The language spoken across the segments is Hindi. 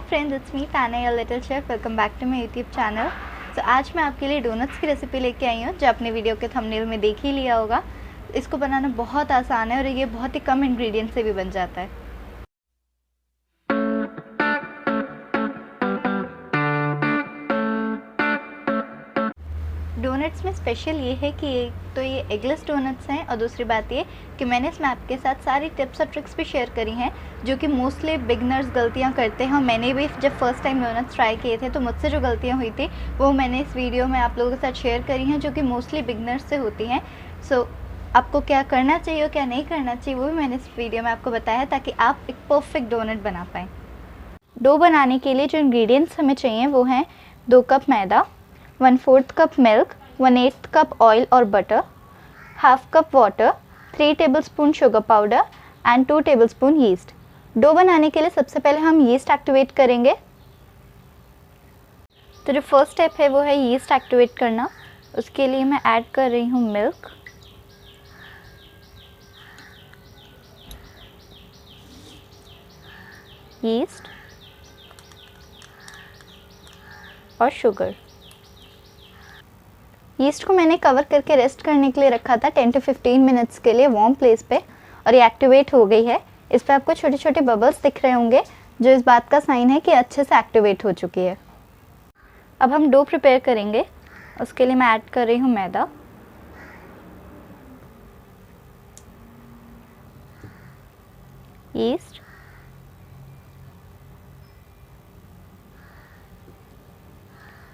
Friends, it's me Tana your little chef. Welcome back to my YouTube channel. तो आज मैं आपके लिए डोनट्स की रेसिपी लेके आई हूँ, जो आपने वीडियो के थंबनेल में देख ही लिया होगा। इसको बनाना बहुत आसान है और ये बहुत ही कम इंग्रेडिएंट से भी बन जाता है। डोनट्स में स्पेशल ये है कि एक तो ये एगलेस डोनट्स हैं और दूसरी बात ये कि मैंने इसमें आपके साथ सारी टिप्स और ट्रिक्स भी शेयर करी हैं जो कि मोस्टली बिगनर्स गलतियां करते हैं। मैंने भी जब फर्स्ट टाइम डोनट्स ट्राई किए थे तो मुझसे जो गलतियां हुई थी वो मैंने इस वीडियो में आप लोगों के साथ शेयर करी हैं, जो कि मोस्टली बिगनर्स से होती हैं। सो आपको क्या करना चाहिए और क्या नहीं करना चाहिए वो भी मैंने इस वीडियो में आपको बताया है, ताकि आप एक परफेक्ट डोनट बना पाएँ। डो बनाने के लिए जो इंग्रेडिएंट्स हमें चाहिए वो हैं 2 cup maida, 1/4 cup milk, 1/8 cup oil और butter, half cup water, 3 tablespoon sugar powder and 2 tablespoon yeast. Dough बनाने के लिए सबसे पहले हम यीस्ट एक्टिवेट करेंगे। तो जो फर्स्ट स्टेप है वो है यीस्ट एक्टिवेट करना। उसके लिए मैं ऐड कर रही हूँ मिल्क, यीस्ट और शुगर। यीस्ट को मैंने कवर करके रेस्ट करने के लिए रखा था 10 to 15 मिनट्स के लिए वार्म प्लेस पे, और ये एक्टिवेट हो गई है। इस पे आपको छोटे छोटे बबल्स दिख रहे होंगे, जो इस बात का साइन है कि अच्छे से एक्टिवेट हो चुकी है। अब हम डो प्रिपेयर करेंगे। उसके लिए मैं ऐड कर रही हूँ मैदा, यीस्ट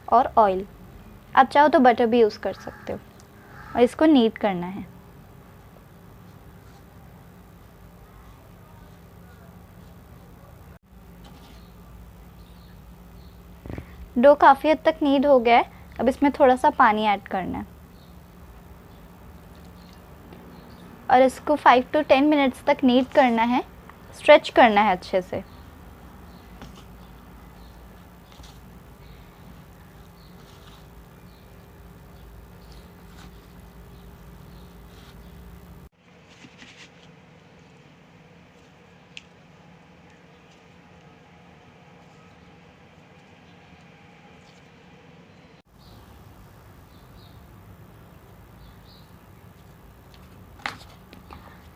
और ऑयल। आप चाहो तो बटर भी यूज़ कर सकते हो, और इसको नीड करना है। डो काफ़ी हद तक नीड हो गया है। अब इसमें थोड़ा सा पानी ऐड करना है और इसको 5 to 10 मिनट्स तक नीड करना है, स्ट्रेच करना है अच्छे से।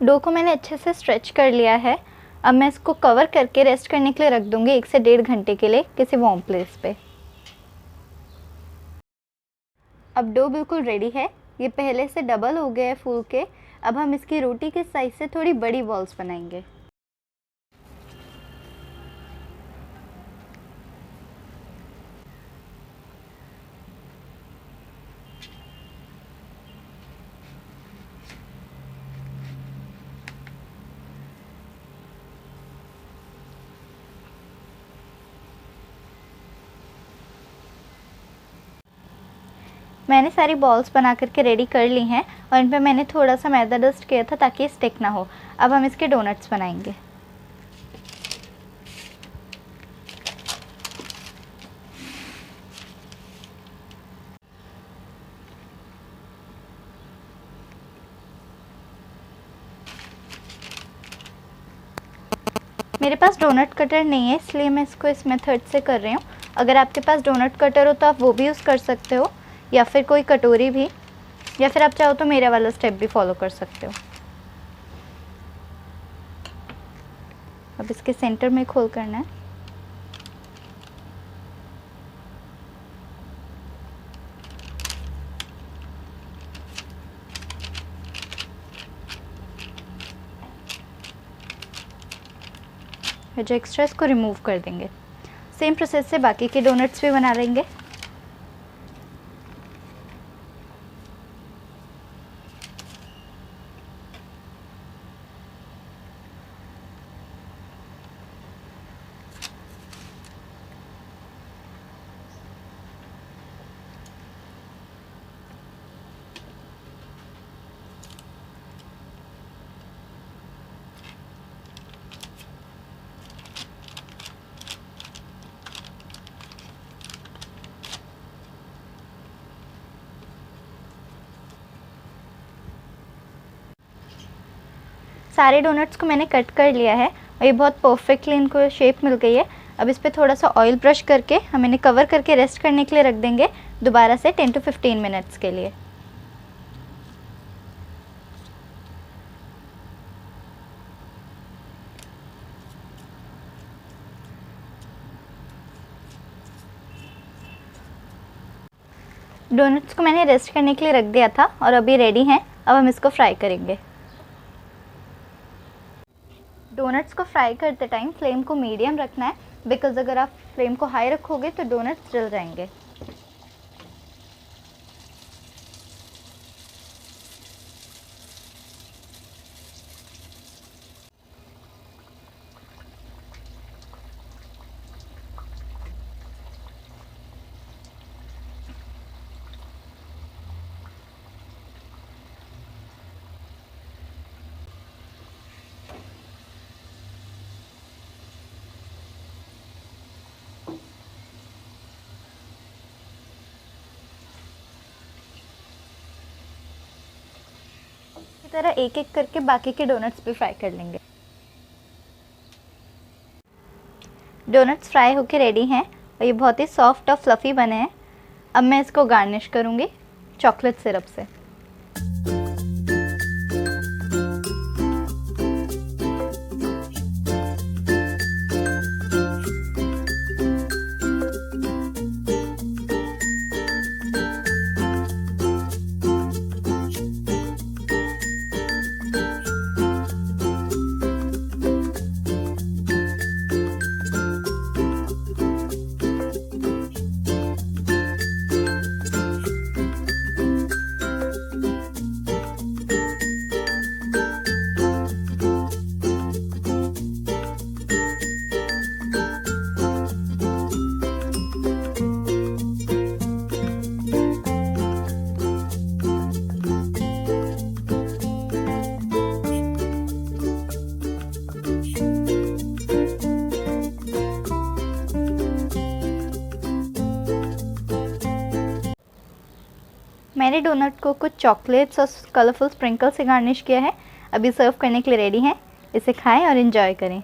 डो को मैंने अच्छे से स्ट्रेच कर लिया है। अब मैं इसको कवर करके रेस्ट करने के लिए रख दूंगी 1 से 1.5 घंटे के लिए किसी वार्म प्लेस पे। अब डो बिल्कुल रेडी है, ये पहले से डबल हो गया है फूल के। अब हम इसकी रोटी के साइज से थोड़ी बड़ी बॉल्स बनाएंगे। मैंने सारी बॉल्स बना करके रेडी कर ली हैं और इन पर मैंने थोड़ा सा मैदा डस्ट किया था ताकि स्टिक ना हो। अब हम इसके डोनट्स बनाएंगे। मेरे पास डोनट कटर नहीं है, इसलिए मैं इसको इस मेथड से कर रही हूँ। अगर आपके पास डोनट कटर हो तो आप वो भी यूज़ कर सकते हो, या फिर कोई कटोरी भी, या फिर आप चाहो तो मेरा वाला स्टेप भी फॉलो कर सकते हो। अब इसके सेंटर में खोल करना है। जो एक्स्ट्रा इसको रिमूव कर देंगे। सेम प्रोसेस से बाकी के डोनट्स भी बना लेंगे। सारे डोनट्स को मैंने कट कर लिया है और ये बहुत परफेक्टली इनको शेप मिल गई है। अब इस पर थोड़ा सा ऑयल ब्रश करके हम इन्हें कवर करके रेस्ट करने के लिए रख देंगे दोबारा से 10 to 15 मिनट्स के लिए। डोनट्स को मैंने रेस्ट करने के लिए रख दिया था और अभी रेडी हैं। अब हम इसको फ्राई करेंगे। डोनट्स को फ्राई करते टाइम फ्लेम को मीडियम रखना है, बिकॉज़ अगर आप फ्लेम को हाई रखोगे तो डोनट्स जल जाएंगे। इसी तरह एक एक करके बाकी के डोनट्स भी फ्राई कर लेंगे। डोनट्स फ्राई होके रेडी हैं और ये बहुत ही सॉफ्ट और फ्लफ़ी बने हैं। अब मैं इसको गार्निश करूँगी चॉकलेट सिरप से। मैंने डोनट को कुछ चॉकलेट्स और कलरफुल स्प्रिंकल से गार्निश किया है। अभी सर्व करने के लिए रेडी हैं। इसे खाएं और एंजॉय करें।